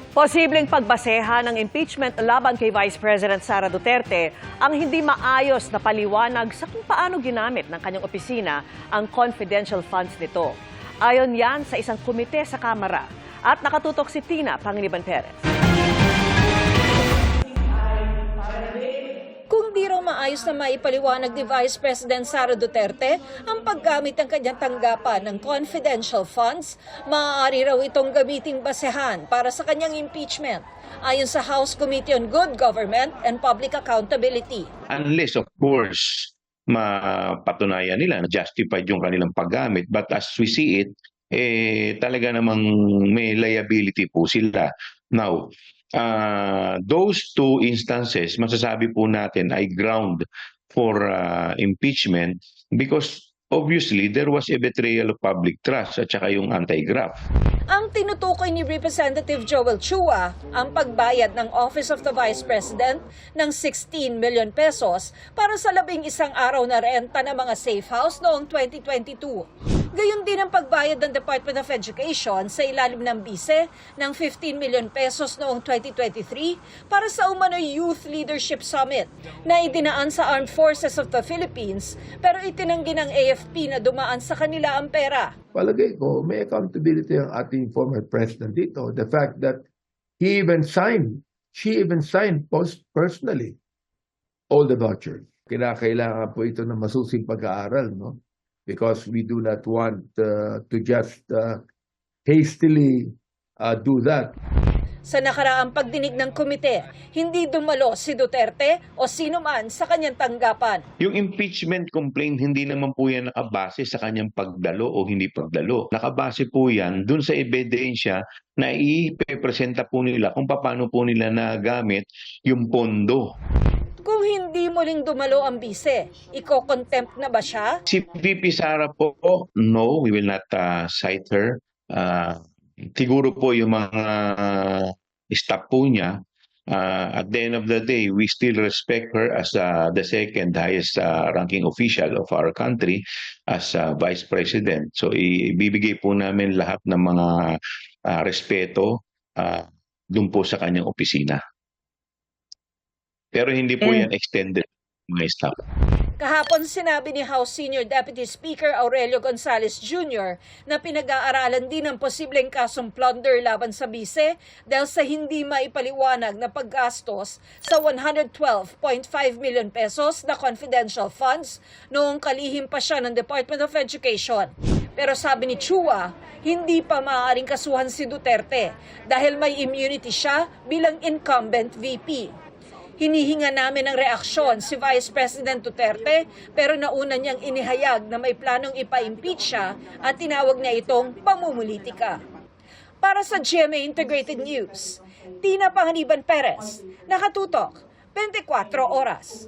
Posibleng pagbasehan ng impeachment laban kay Vice President Sara Duterte ang hindi maayos na paliwanag sa kung paano ginamit ng kanyang opisina ang confidential funds nito. Ayon yan sa isang komite sa Kamara. At nakatutok si Tina Panganiban Perez. Kung di raw maayos na maipaliwanag ni Vice President Sara Duterte ang paggamit ng kanyang tanggapan ng confidential funds, maaari raw itong gamiting basehan para sa kanyang impeachment, ayon sa House Committee on Good Government and Public Accountability. Unless, of course, mapatunayan nila na justified yung kanilang paggamit. But as we see it, talaga namang may liability po sila. Now, those two instances, masasabi po natin ay ground for impeachment because obviously there was a betrayal of public trust at saka yung anti-graft. Ang tinutukoy ni Representative Joel Chua, ang pagbayad ng Office of the Vice President ng 16 million pesos para sa 11 araw na renta ng mga safe house noong 2022. Gayon din ang pagbayad ng Department of Education sa ilalim ng BISE ng 15 million pesos noong 2023 para sa umano'y Youth Leadership Summit na idinaan sa Armed Forces of the Philippines pero itinanggi ng AFP na dumaan sa kanila ang pera. Palagay ko, may accountability ang ating former president dito. The fact that she even signed personally all the vouchers. Kailangan po ito ng masusing pag-aaral, no? Because we do not want to just hastily do that. Sa nakaraang pagdinig ng komite, hindi dumalo si Duterte o sino man sa kanyang tanggapan. Yung impeachment complaint, hindi naman po yan nakabase sa kanyang pagdalo o hindi pagdalo. Nakabase po yan dun sa ebidensya na ipepresenta po nila kung paano po nila nagamit yung pondo. Kung hindi muling dumalo ang bise, iko-contempt na ba siya? Si VP Sara po, no, we will not cite her. Siguro po yung mga staff po niya, at the end of the day, we still respect her as the second highest ranking official of our country as Vice President. So ibibigay po namin lahat ng mga respeto dun po sa kanyang opisina. Pero hindi po yan extended mga staff. Kahapon sinabi ni House Senior Deputy Speaker Aurelio Gonzales Jr. na pinag-aaralan din ang posibleng kasong plunder laban sa bise dahil sa hindi maipaliwanag na paggastos sa 112.5 million pesos na confidential funds noong kalihim pa siya ng Department of Education. Pero sabi ni Chua, hindi pa maaaring kasuhan si Duterte dahil may immunity siya bilang incumbent VP. Hinihinga namin ng reaksyon si Vice President Duterte pero nauna niyang inihayag na may planong ipa-impeach siya at tinawag niya itong pamumulitika. Para sa GMA Integrated News, Tina Panganiban Perez, nakatutok, 24 oras.